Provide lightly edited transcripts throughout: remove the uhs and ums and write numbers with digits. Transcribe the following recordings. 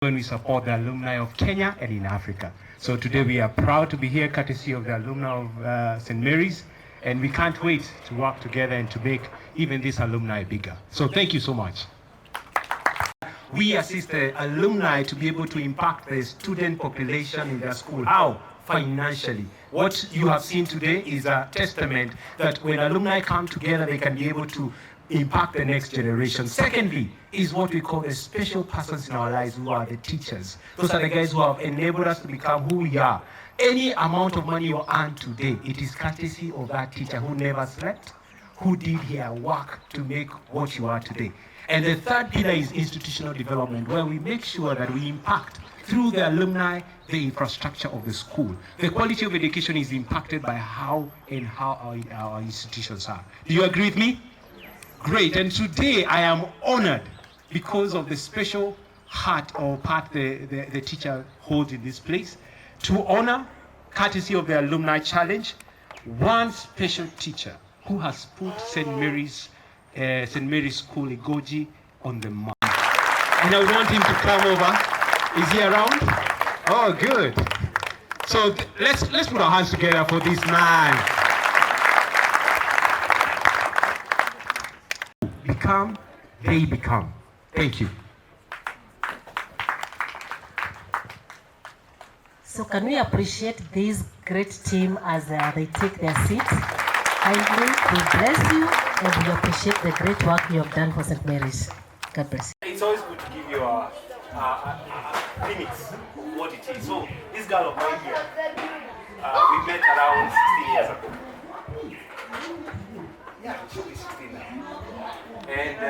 when we support the alumni of Kenya and in Africa. So today we are proud to be here courtesy of the alumni of St. Mary's, and we can't wait to work together and to make even this alumni bigger. So thank you so much. We assist the alumni to be able to impact the student population in their school. How? Financially. What you have seen today is a testament that when alumni come together, they can be able to impact the next generation. Secondly, is what we call the special persons in our lives, who are the teachers. Those are the guys who have enabled us to become who we are. Any amount of money you earn today, it is courtesy of that teacher who never slept, who did her work to make what you are today. And the third pillar is institutional development, where we make sure that we impact through the alumni the infrastructure of the school. The quality of education is impacted by how our institutions are. Do you agree with me? Great. And today I am honored because of the special heart or part the teacher holds in this place to honor, courtesy of the Alumni Challenge, one special teacher who has put St. Mary's School Igoji on the map. And I want him to come over. Is he around? Oh, good. So let's put our hands together for this man. They become. Thank you. So can we appreciate this great team as they take their seats? Kindly, we bless you and we appreciate the great work you have done for St. Mary's. God bless you. It's always good to give you a limits of what it is. So this girl of mine here, we met around 16 years ago. Yeah, she'll be 16 now. And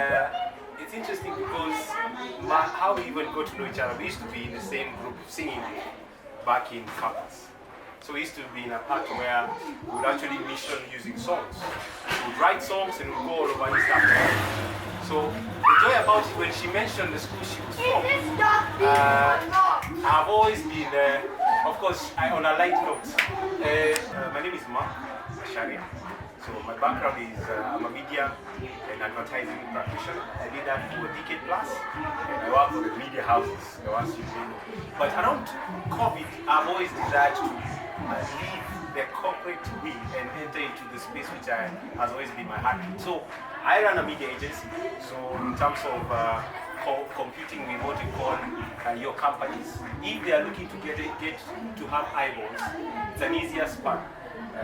it's interesting because how we even got to know each other, we used to be in the same group singing back in campus. So we used to be in a part where we would actually mission using songs. We would write songs and we would go all over East Africa. So the joy about it, when she mentioned the school she was from, I've always been, of course, on a light note. My name is Mark Asharia. So my background is I'm a media and advertising practitioner. I did that for a decade plus, and I work for the media houses, the ones you may know. But around COVID, I've always desired to leave the corporate wing and enter into the space which has always been my heartbeat. So I run a media agency. So in terms of competing with what you call your companies, if they are looking to get to have eyeballs, it's an easier span. I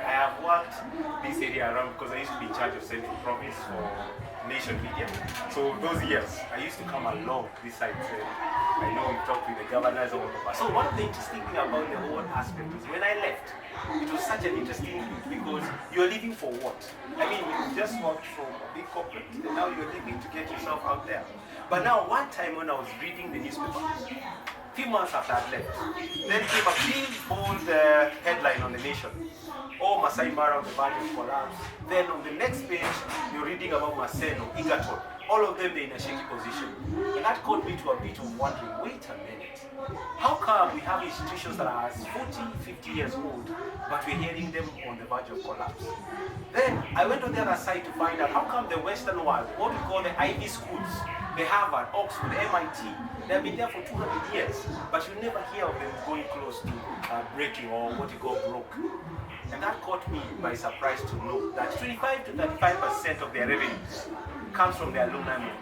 have worked this area around because I used to be in charge of Central Province for Nation Media. So those years, I used to come along this side. I know we've talked with the governors all over. So one of the interesting things about the whole aspect is when I left, it was such an interesting thing because you're living for what? I mean, you just worked from a big corporate and now you're living to get yourself out there. But now one time when I was reading the newspaper, few months after I left, then came a big bold headline on the Nation. Oh, Masai Mara on the verge of collapse. Then on the next page, you're reading about Maseno, Egerton. All of them, they're in a shaky position. And that got me to a bit of wondering, wait a minute. How come we have institutions that are 40, 50 years old, but we're hearing them on the verge of collapse? Then I went on the other side to find out how come the Western world, what we call the Ivy schools, the Harvard, Oxford, MIT, they've been there for 200 years, but you never hear of them going close to breaking or what you call broke. And that caught me by surprise to know that 25 to 35% of their revenues comes from the alumni movement.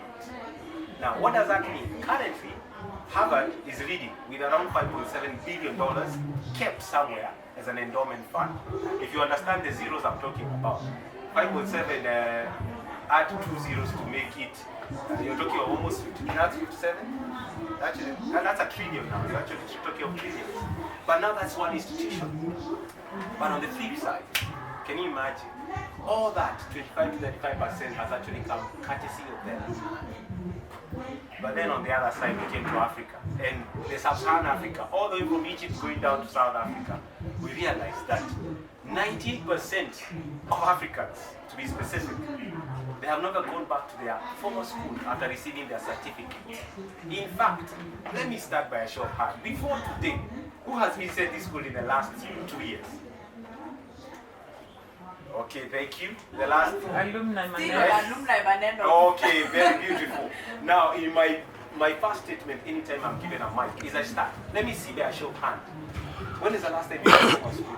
Now, what does that mean? Currently, Harvard is leading with around $5.7 billion kept somewhere as an endowment fund. If you understand the zeros I'm talking about, 5.7 add 2 zeros to make it, you're talking of almost 50, that's 57? Actually, that's a trillion now, you're actually talking of trillions. But now that's one institution. But on the flip side, can you imagine? All that 25 to 35% has actually come courtesy of the alumni. But then on the other side, we came to Africa. And the Sub-Saharan Africa, all the way from Egypt going down to South Africa, we realized that 19% of Africans, to be specific, they have never gone back to their former school after receiving their certificate. In fact, let me start by a show of hands. Before today, who has visited this school in the last 2 years? Okay, thank you. The last alumni Maneno. Okay, very beautiful. Now, in my my first statement anytime I'm given a mic is I start. Let me see there, show of hand. When is the last time you went to school?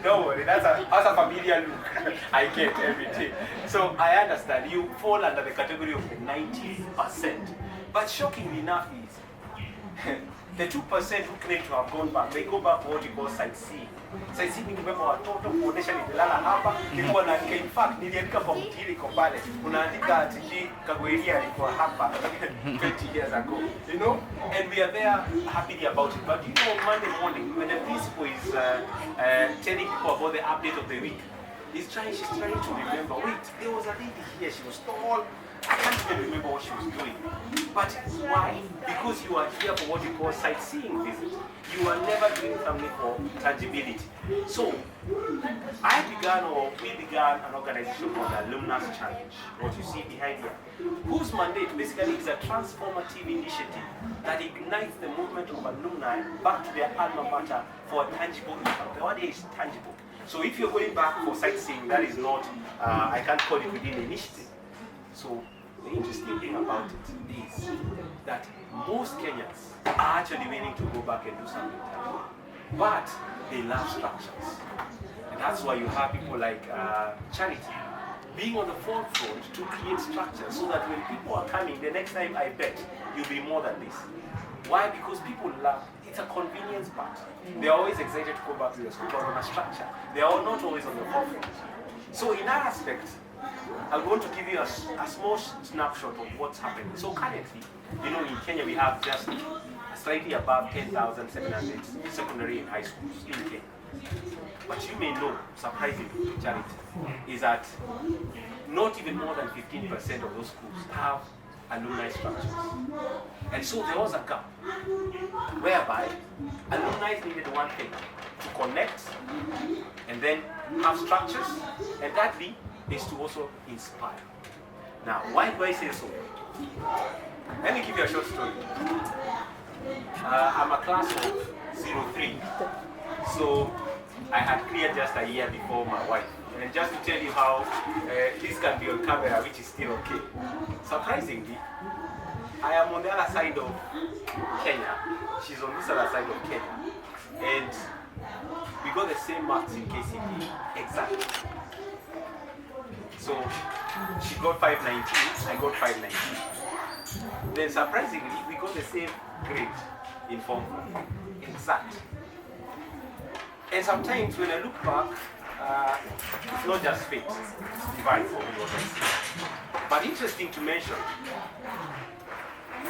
Don't worry, that's a familiar look I get every day. So I understand you fall under the category of the 90%. But shockingly enough is the 2% who claim to have gone back, they go back to what you call sightseeing. Sightseeing ni kubeba watoto kuonesha nililala hapa, nilikuwa naandika, in fact niliandika kwa mtiri iko pale. Unaandika ati Kagweria alikuwa hapa 20 years ago. You know? And we are there happily about it. But you know, Monday morning when the principal is telling people about the update of the week, she's trying to remember, wait, there was a lady here, she was tall. I can't even remember what she was doing. But why? Because you are here for what you call sightseeing visit. You are never doing something for tangibility. So, we began an organization called the Aluminus CHALLEGE, what you see behind here, whose mandate basically is a transformative initiative that ignites the movement of alumni back to their alma mater for a tangible impact. The word here is tangible. So if you're going back for sightseeing, that is not, I can't call it within the initiative. So the interesting thing about it is that most Kenyans are actually willing to go back and do something tangible, but they love structures. And that's why you have people like Charity being on the forefront to create structures so that when people are coming, the next time I bet you'll be more than this. Why? Because people love, it's a convenience part. They're always excited to go back to their school, but on a structure. They are not always on the forefront. So in that aspect, I'm going to give you a small snapshot of what's happening. So currently, you know, in Kenya we have just slightly above 10,700 secondary and high schools in Kenya. But you may know, surprisingly, Charity, is that not even more than 15% of those schools have alumni structures. And so there was a gap whereby alumni needed one thing, to connect and then have structures, and thirdly is to also inspire. Now, why do I say so? Let me give you a short story. I'm a class of 03, so I had cleared just a year before my wife. And just to tell you how this can be on camera, which is still okay. Surprisingly, I am on the other side of Kenya. She's on this other side of Kenya. And we got the same marks in KCP, exactly. So she got 519, I got 519. Then surprisingly, we got the same grade in Form 4, exact. And sometimes when I look back, it's not just fate, it's divine for me. But interesting to mention,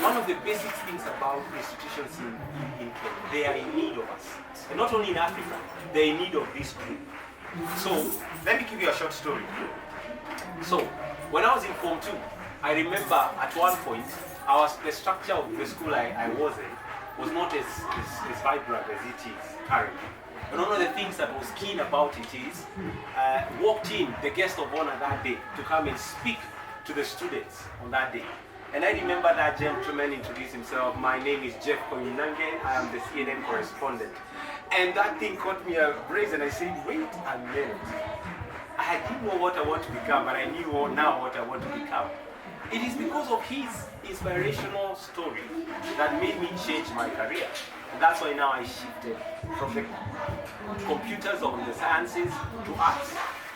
one of the basic things about institutions in Kenya, they are in need of us. And not only in Africa, they're in need of this group. So, let me give you a short story. So, when I was in Form 2, I remember at one point, the structure of the school I was in was not as vibrant as it is currently. And one of the things that was keen about it is, walked in the guest of honor that day to come and speak to the students on that day. And I remember that gentleman introduced himself. My name is Jeff Koinange. I am the CNN correspondent. And that thing caught me a brace, and I said, wait a minute. I didn't know what I want to become, but I knew now what I want to become. It is because of his inspirational story that made me change my career. And that's why now I shifted from the computers or the sciences to arts.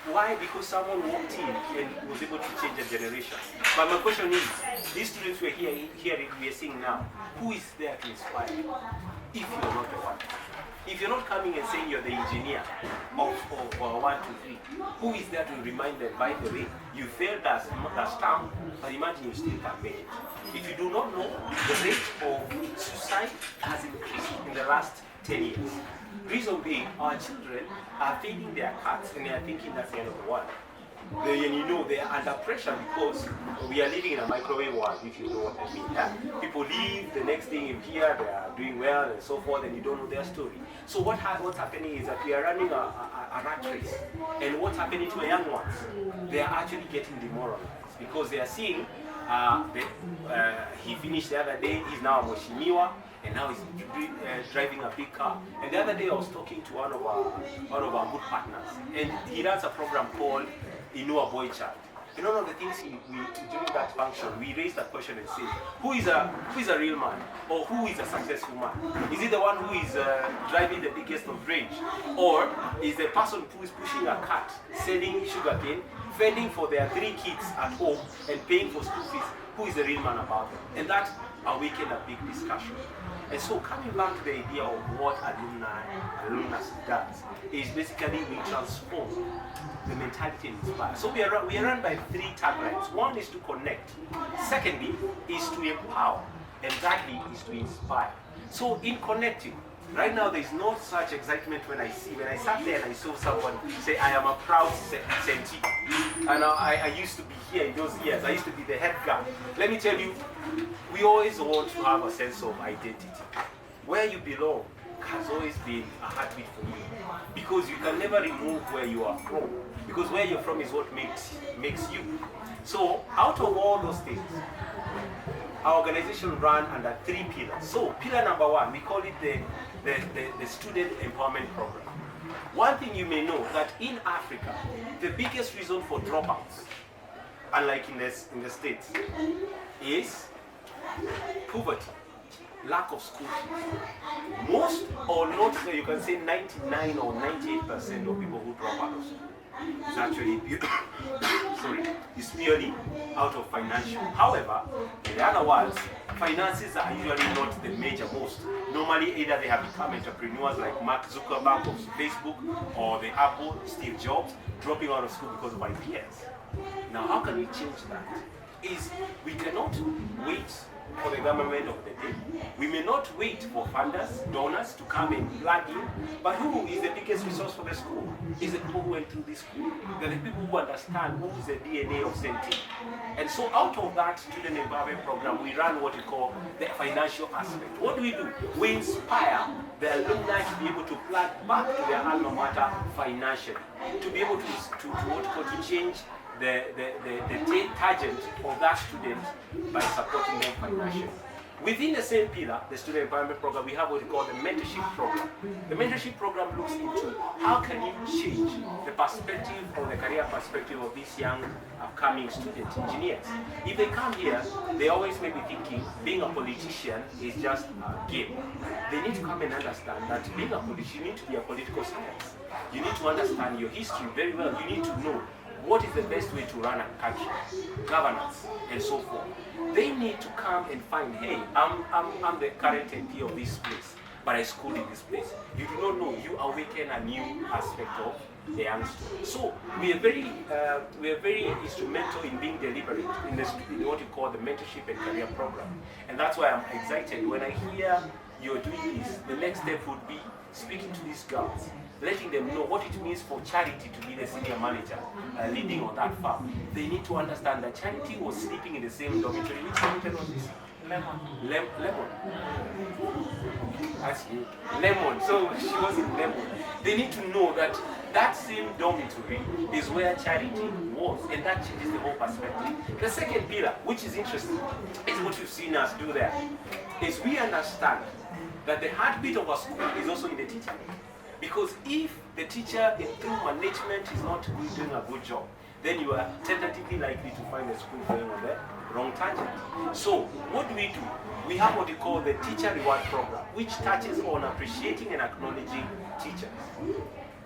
Why? Because someone walked in and was able to change a generation. But my question is, these students we're we're seeing now, who is there to inspire if you're not the one? If you're not coming and saying you're the engineer of 1, 2, 3, who is there to remind them, by the way, you failed as term, but imagine you still can make it. If you do not know, the rate of suicide has increased in the last 10 years. Reason being, our children are feeding their cats and they are thinking that's the end of the world. They are under pressure because we are living in a microwave world, if you know what I mean. Yeah? People leave, the next thing you hear, they are doing well and so forth, and you don't know their story. So what's happening is that we are running a rat race. And what's happening to the young ones? They are actually getting demoralized because they are seeing, he finished the other day, he's now a Moshimiwa, and now he's driving a big car. And the other day I was talking to one of our good partners, and he runs a program called Inua Boy Child. And one of the things during that function, we raised that question and said, who is a real man, or who is a successful man? Is it the one who is driving the biggest of range, or is the person who is pushing a cart, selling sugarcane, fending for their 3 kids at home, and paying for school fees? Who is the real man about them? And that awakened a big discussion. And so coming back to the idea of what alumnus does, is basically we transform the mentality and inspire. So we are run by 3 taglines. One is to connect. Secondly is to empower. And thirdly is to inspire. So in connecting, right now there is no such excitement when I sat there and I saw someone say, I am a proud Senti. And I used to be here in those years. I used to be the head guy. Let me tell you, we always want to have a sense of identity. Where you belong has always been a heartbeat for you, because you can never remove where you are from, because where you're from is what makes you. So out of all those things, our organization ran under 3 pillars. So pillar number 1, we call it the student empowerment program. One thing you may know, that in Africa, the biggest reason for dropouts, unlike in the States, is poverty, lack of school fees. Most, or not, you can say 99 or 98% of people who drop out of school is actually it's purely out of financial. However, in the other words, finances are usually not the major most. Normally, either they have become entrepreneurs like Mark Zuckerberg of Facebook, or the Apple, Steve Jobs, dropping out of school because of ideas. Now, how can we change that? Is we cannot wait for the government of the day. We may not wait for funders, donors to come and plug in, but who is the biggest resource for the school? Is the people who went through this school. They're the people who understand who is the DNA of Senti. And so out of that student empowerment program, we run what we call the financial aspect. What do? We inspire the alumni to be able to plug back to their alma mater financially, to be able to change the tangent of that student by supporting them financially. Within the same pillar, the student empowerment program, we have what we call the mentorship program. The mentorship program looks into how can you change the perspective or the career perspective of these young upcoming student engineers. If they come here, they always may be thinking being a politician is just a game. They need to come and understand that being a politician, you need to be a political science. You need to understand your history very well. You need to know what is the best way to run a country, governance, and so forth. They need to come and find, hey, I'm the current MP of this place, but I schooled in this place. You do not know, you awaken a new aspect of the youngster. So we are very instrumental in being deliberate in what you call the mentorship and career program. And that's why I'm excited when I hear you're doing this. The next step would be speaking to these girls, letting them know what it means for Charity to be the senior manager leading on that farm. They need to understand that Charity was sleeping in the same dormitory. Which dormitory was this? Lemon. That's you. Lemon. So she was in Lemon. They need to know that that same dormitory is where Charity was, and that changes the whole perspective. The second pillar, which is interesting, is what you've seen us do there, is we understand that the heartbeat of a school is also in the teacher. Because if the teacher through management is not doing a good job, then you are tentatively likely to find the school going on the wrong tangent. So what do? We have what we call the teacher reward program, which touches on appreciating and acknowledging teachers,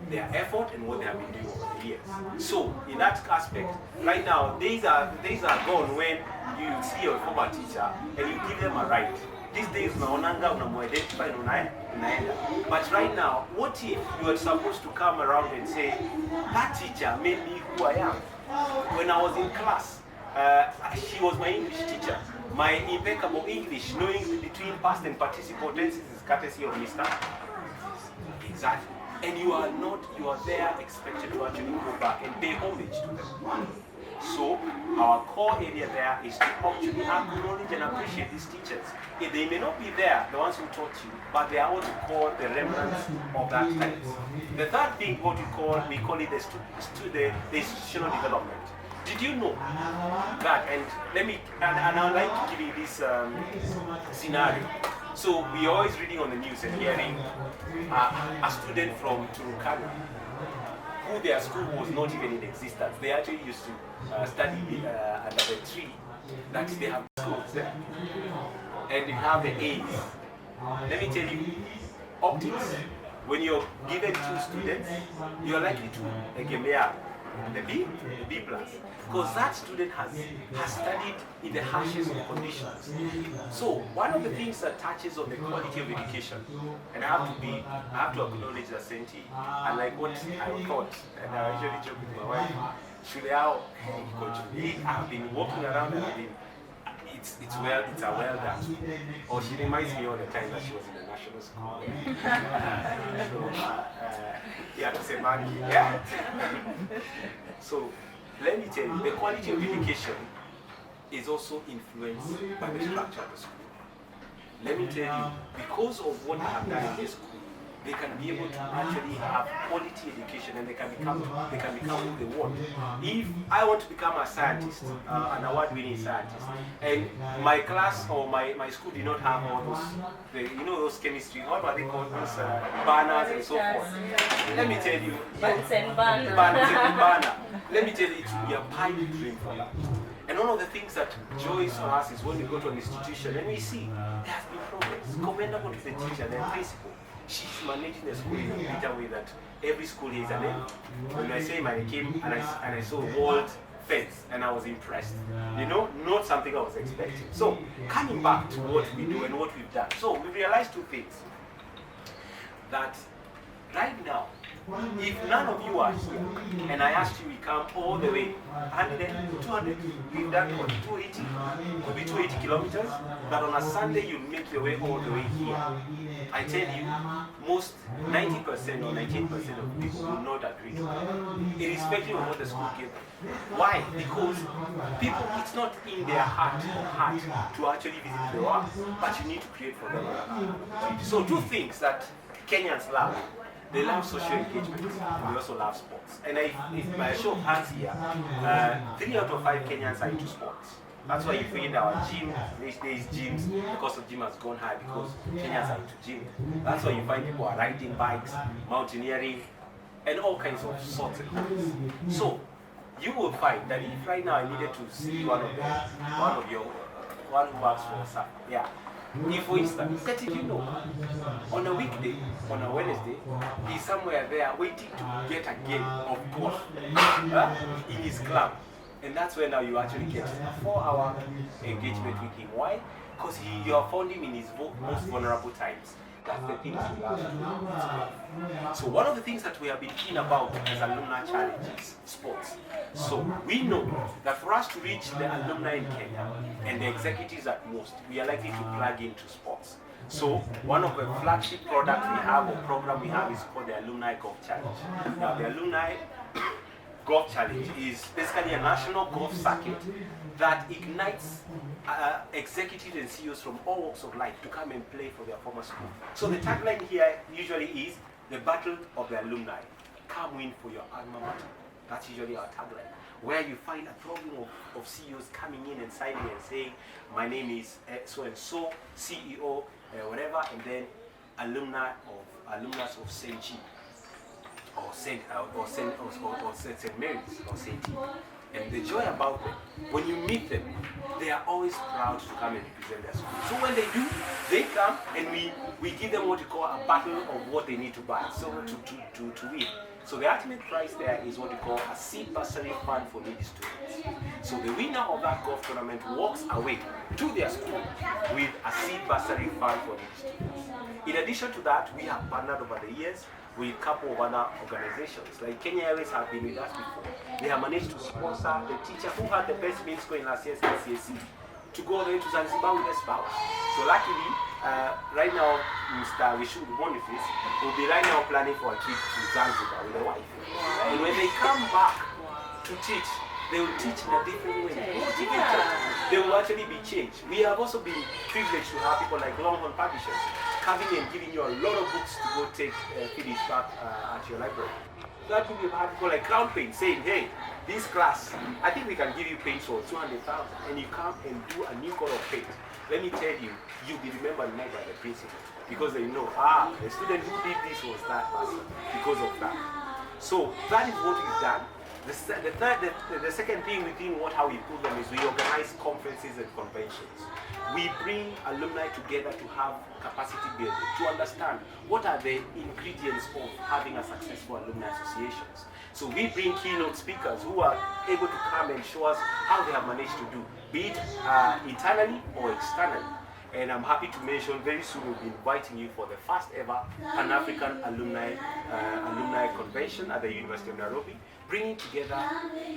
their effort and what they have been doing over the years. So in that aspect, right now, days are gone when you see your former teacher and you give them a right. These days, unaonanga unamuidentify na unaenda. But right now, what if you are supposed to come around and say, that teacher made me who I am? When I was in class, she was my English teacher. My impeccable English, knowing between past and participle tenses, is courtesy of Mr. Exactly. And you are there expected to actually go back and pay homage to them. So our core area there is to actually acknowledge and appreciate these teachers. If they may not be there, the ones who taught you, but they are what we call the remnants of that time. The third thing, what we call it the institutional development. Did you know that? And I'd like to give you this scenario. So we're always reading on the news and hearing a student from Turkana who their school was not even in existence. They actually used to study under the tree that they have schools there. And you have the A's. Let me tell you, optics, when you're given 2 students, you're likely to the B plus, because that student has studied in the harshest of conditions. So one of the things that touches on the quality of education, and I have to acknowledge that Senti, unlike what I thought, and I usually joke with my wife, I've been walking around and I've been, it's a well done. Or she reminds me all the time that she was in the national school. You have to say money, yeah. So let me tell you, the quality of education is also influenced by the structure of the school. Let me tell you, because of what they have done in this school, they can be able to actually have quality education, and they can become who they want. If I want to become a scientist, an award-winning scientist, and my class or my school did not have all those, those chemistry, what are they called, those banners and so forth. Let me tell you, Bunsen banner. Let me tell you, it will be a pipe dream for that. And one of the things that joys on us is when we go to an institution and we see there has been progress. Commendable to the teacher, the principal. She's managing the school in a better way that every school is. And then when I say I came and I saw a walled fence and I was impressed. Not something I was expecting. So coming back to what we do and what we've done. So we realized 2 things. That right now, if none of you are here, and I asked you, we come all the way, 100, 200, we've done what, 280, could be 280 kilometers, but on a Sunday you make your way all the way here. I tell you, most 90% or 98% of people will not agree to that, irrespective of what the school gives them. Why? Because people, it's not in their heart to actually visit the world, but you need to create for them. So 2 things that Kenyans love. They love social engagement, and they also love sports. And if by a show of hands here, 3 out of 5 Kenyans are into sports. That's why you find our gym, these days gyms, the cost of gym has gone high because Kenyans are into gym. That's why you find people are riding bikes, mountaineering, and all kinds of sorts of things. So you will find that if right now I needed to see one who works for SAP, yeah. If, for instance, on a weekday, on a Wednesday, he's somewhere there waiting to get a game of golf in his club. And that's where now you actually get a 4-hour engagement with him. Why? Because you have found him in his most vulnerable times. That's the things we love. So one of the things that we have been thinking about as alumni challenge is sports. So we know that for us to reach the alumni in Kenya and the executives at most, we are likely to plug into sports. So one of the flagship products we have or program we have is called the Alumni Golf Challenge. Now the Alumni Golf Challenge is basically a national golf circuit that ignites executives and CEOs from all walks of life to come and play for their former school. So the tagline here usually is the battle of the alumni. Come win for your alma mater. That's usually our tagline. Where you find a problem of CEOs coming in and signing and saying, my name is so-and-so, CEO, whatever, and then alumnus of St. G. Or St. Mary's or St. T. And the joy about them, when you meet them, they are always proud to come and represent their school. So when they do, they come and we give them what we call a battle of what they need to buy, so to win. So the ultimate prize there is what we call a seed bursary fund for needy students. So the winner of that golf tournament walks away to their school with a seed bursary fund for needy students. In addition to that, we have partnered over the years with a couple of other organizations. Like Kenya Airways have been with us before. They have managed to sponsor the teacher who had the best mean score in last year's KCSE to go all the way to Zanzibar with a spouse. So luckily, right now, Mr. Vishu Boniface will be right now planning for a trip to Zanzibar with a wife. And when they come back to teach, they will teach in a different way. They will actually be changed. We have also been privileged to have people like Longhorn Publishers coming and giving you a lot of books to go take finish back at your library. That will be have people like Crown Paint saying, hey, this class, I think we can give you paint for 200,000, and you come and do a new color of paint. Let me tell you, you'll be remembered more by the principal because they know, the student who did this was that person because of that. So that is what we've done. The second thing within how we put them is we organize conferences and conventions. We bring alumni together to have capacity building, to understand what are the ingredients of having a successful alumni associations. So we bring keynote speakers who are able to come and show us how they have managed to do, be it internally or externally. And I'm happy to mention very soon we'll be inviting you for the first ever Pan-African alumni convention at the University of Nairobi, bringing together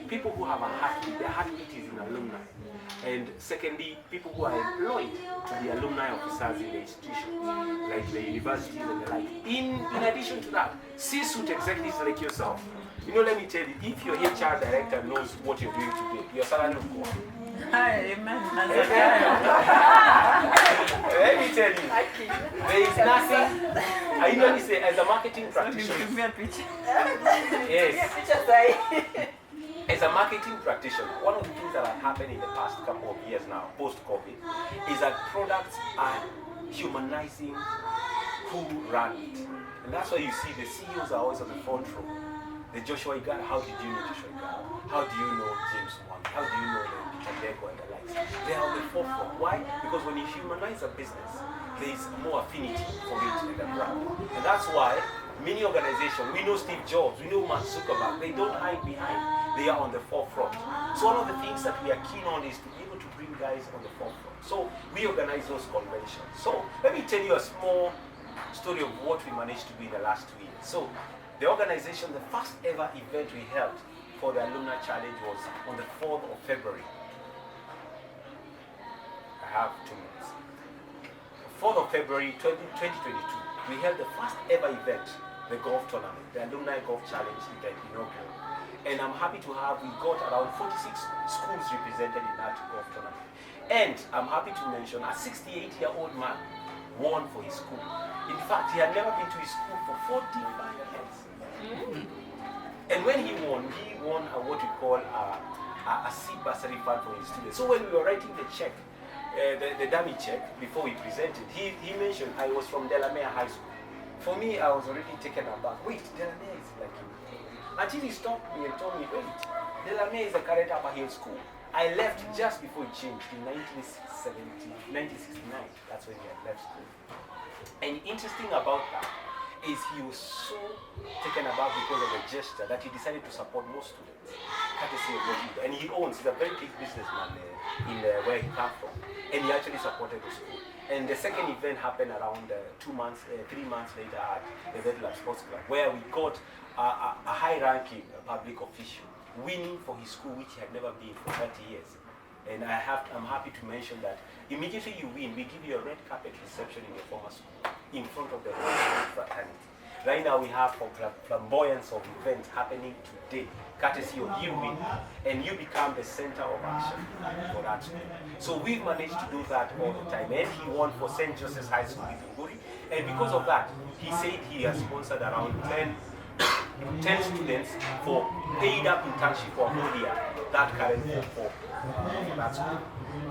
people who have a heartbeat. Their heartbeat is in alumni. And secondly, people who are employed to be alumni officers in the institution, like the universities and the like. In addition to that, C-suite executives like yourself. You know, let me tell you, if your HR director knows what you're doing today, your salary will go up. Amen. Let me tell you, there is nothing. I usually say, as a marketing practitioner. Give me a picture. Yes. As a marketing practitioner, one of the things that have happened in the past couple of years now, post-COVID, is that products are humanizing who run it. And that's why you see the CEOs are always on the front row. The Joshua Igala, how did you know Joshua Igala? How do you know James Wan? How do you know the Peter Dego and the likes? They are on the forefront. Why? Because when you humanize a business, there is more affinity for it in the brand. And that's why many organizations, we know Steve Jobs, we know Mark Zuckerberg, they don't hide behind. They are on the forefront. So one of the things that we are keen on is to be able to bring guys on the forefront. So we organize those conventions. So let me tell you a small story of what we managed to do in the last 2 years. So the organization, the first ever event we held for the Alumni Challenge was on the 4th of February. I have 2 minutes. 4th of February 2022, we held the first ever event, the golf tournament, the Alumni Golf Challenge event inaugural. And I'm happy to have, we got around 46 schools represented in that golf tournament. And I'm happy to mention a 68-year-old man won for his school. In fact, he had never been to his school for 45 years. And when he won what we call a seed bursary fund for his students. So when we were writing the check, the dummy check, before we presented, he mentioned I was from Delamere High School. For me, I was already taken aback. Wait, Delamere is like you. Until he stopped me and told me, wait, Delamere is a current upper hill school. I left just before it changed in 1969. That's when he had left school. And interesting about that is he was so taken aback because of the gesture that he decided to support more students, courtesy of what he did. And he owns, he's a very big businessman in where he comes from. And he actually supported the school. And the second event happened around 3 months later at the Vettel Sports Club, where we got a high-ranking public official winning for his school, which he had never been for 30 years. And I'm happy to mention that immediately you win, we give you a red carpet reception in your former school, in front of the fraternity. Right now we have flamboyance of events happening today, courtesy of you winning, and you become the center of action for that school. So we've managed to do that all the time. And he won for St. Joseph's High School in Bunguri, and because of that, he said he has sponsored around 10 students for paid up internship for a whole year, that current for that school.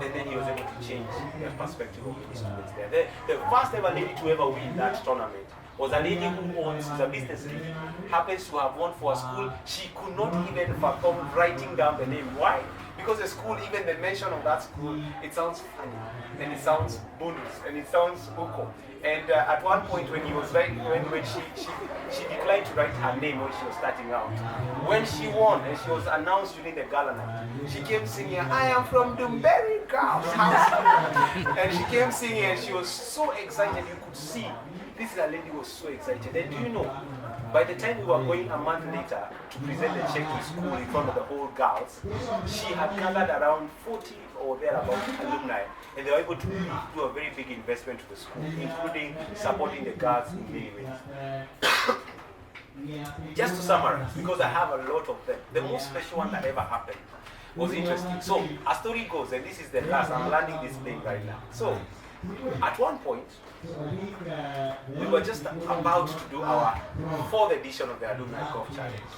And then he was able to change the perspective of the students there. The first ever lady to ever win that tournament was a lady who owns a business lady, happens to have won for a school. She could not even fathom writing down the name. Why? Because the school, even the mention of that school, it sounds funny, and it sounds bonus, and it sounds buko. And at one point when he was writing, when she declined to write her name when she was starting out. When she won and she was announced during the gala night, she came singing, "I am from Dumberry Girls House." And she came singing and she was so excited, you could see. This lady was so excited. And do you know, by the time we were going a month later to present the check to school in front of the whole girls, she had gathered around 40 or thereabout alumni, and they were able to do a very big investment to the school, including supporting the girls in many ways. Just to summarize, because I have a lot of them, the most special one that ever happened was interesting. So, a story goes, and this is the last, I'm landing this plane right now. So, at one point, we were just about to do our 4th edition of the Alumni Golf Challenge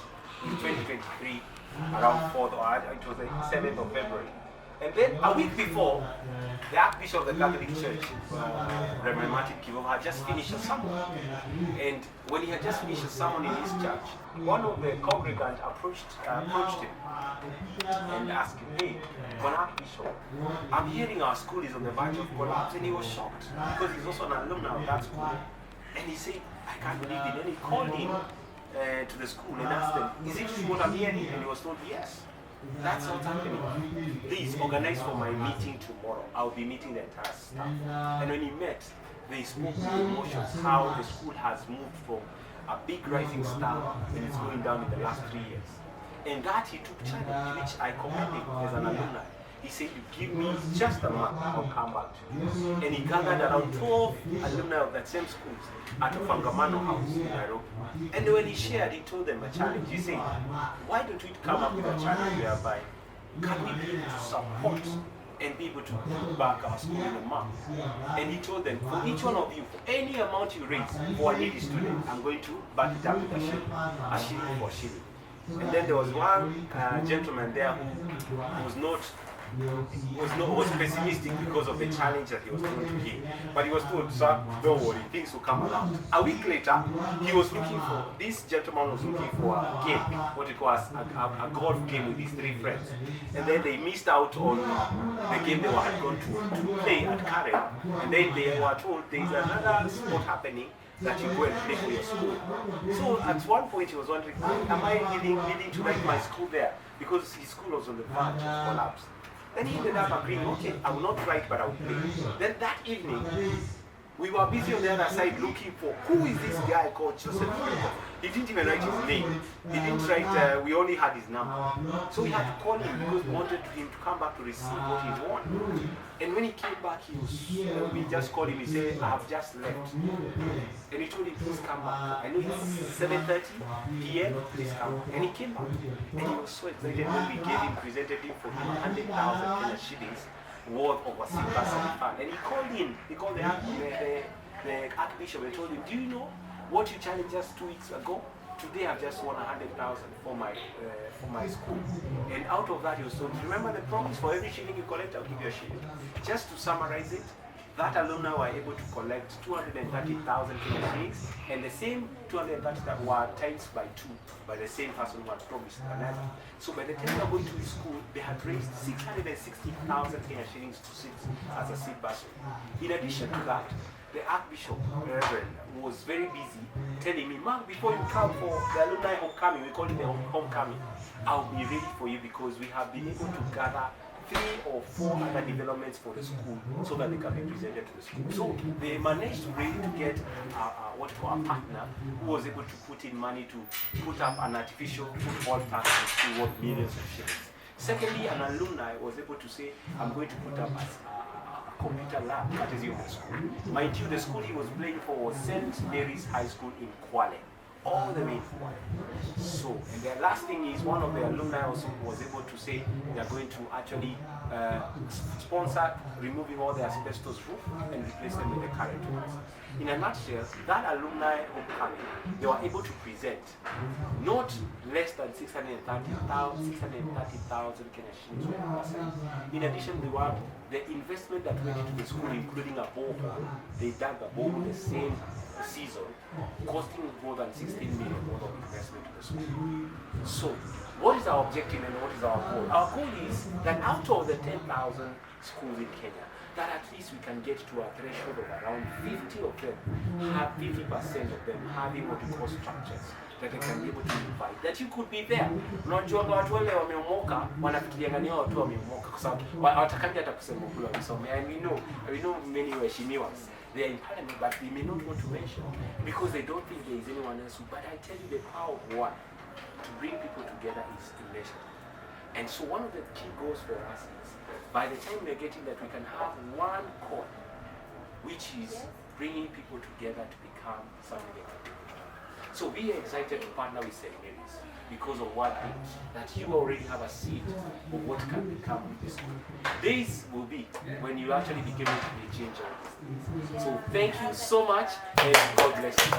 in 2023, around 4th, or it was the 7th of February. And then a week before, the Archbishop of the Catholic Church, Reverend Martin Kivo, had just finished a sermon. And when he had just finished a sermon in his church, one of the congregants approached him and asked him, "Hey, one Archbishop, I'm hearing our school is on the verge of collapse." And he was shocked because he's also an alumni of that school. And he said, "I can't believe it." And he called him to the school and asked them, "Is it true what I'm hearing?" And he was told, "Yes. That's what's happening. Please organize for my meeting tomorrow. I'll be meeting the entire staff." And when he met, they spoke with emotions how the school has moved from a big rising star and it's going down in the last 3 years. And that he took challenge, which I commend him as an alumni. He said, "You give me just a month, I'll come back to you." And he gathered around 12 alumni of that same school at a Fangamano house in Nairobi. And when he shared, he told them a challenge. He said, "Why don't we come up with a challenge whereby can we be able to support and be able to put back our school in a month?" And he told them, "For each one of you, for any amount you raise for a needy student, I'm going to back it up with a shilling for a shilling." And then there was one gentleman there who was pessimistic because of the challenge that he was told to give. But he was told, "Sir, don't worry, things will come around." A week later, this gentleman was looking for a game, what he calls a golf game with his 3 friends. And then they missed out on the game they had gone to play at Karen. And then they were told there's another sport happening that you go and play for your school. So at one point he was wondering, am I needing to write my school there? Because his school was on the verge of collapse. Then he ended up agreeing, "Okay, I will not write, but I will play." Then that evening, we were busy on the other side looking for who is this guy called Joseph. He didn't even write his name. He didn't write, we only had his number. So we had to call him because we wanted him to come back to receive what he won. And when he came back, we just called him. He said, "I have just left." And he told him, "Please come back. I know it's 7:30 p.m. Please come." And he came back. And he was so excited when we presented him for 100,000 shillings worth of a silver fund. And he called the Archbishop and told him, "Do you know what you challenged us 2 weeks ago? Today I've just won 100,000 for my school." And out of that he was told, "Remember the promise, for every shilling you collect, I'll give you a shilling." Just to summarize it, that alumni were able to collect 230,000 shillings, and the same 230,000 were times by 2 by the same person who had promised another. So by the time they were going to his school, they had raised 660,000 shillings to sit as a seed bursary. In addition to that, the Archbishop, Reverend, was very busy telling me, "Mark, before you come for the alumni homecoming, we call it the homecoming, I'll be ready for you because we have been able to gather 3 or 4 other developments for the school so that they can be presented to the school." So they managed to get a partner who was able to put in money to put up an artificial football park in the school worth millions of shillings. Secondly, an alumni was able to say, "I'm going to put up a computer lab courtesy of the school." Mind you, the school he was playing for was St. Mary's High School in Kwale, all the way in Kwale. So, and the last thing is, one of the alumni also was able to say they are going to actually sponsor removing all the asbestos roof and replace them with the current ones. In a nutshell, that alumni homecoming, they were able to present not less than 630,000 Kenya shillings worth of assets. In addition, the investment that went into the school, including a borehole, they dug a borehole the same season, costing more than 16 million worth of investment to the school. So, what is our objective and what is our goal? Our goal is that out of the 10,000 schools in Kenya, that at least we can get to a threshold of around 50 of them, have 50% of them having what we call structures that they can be able to invite, that you could be there. Unajua watu wale wameomoka wanafikiria ngani watu wameomoka kwa sababu hawatakaji hata kusema kule wamesomea. And we know many waheshimiwa, they are in parliament, but they may not want to mention because they don't think there is anyone else. But I tell you, the power of one to bring people together is immeasurable. And so one of the key goals for us is, by the time we're getting that, we can have one core, which is bringing people together to become something they can do. So we are excited to partner with St. Mary's because of one thing, that you already have a seed of what can become with this school. This will be when you actually begin to be a change of this. So thank you so much, and God bless you.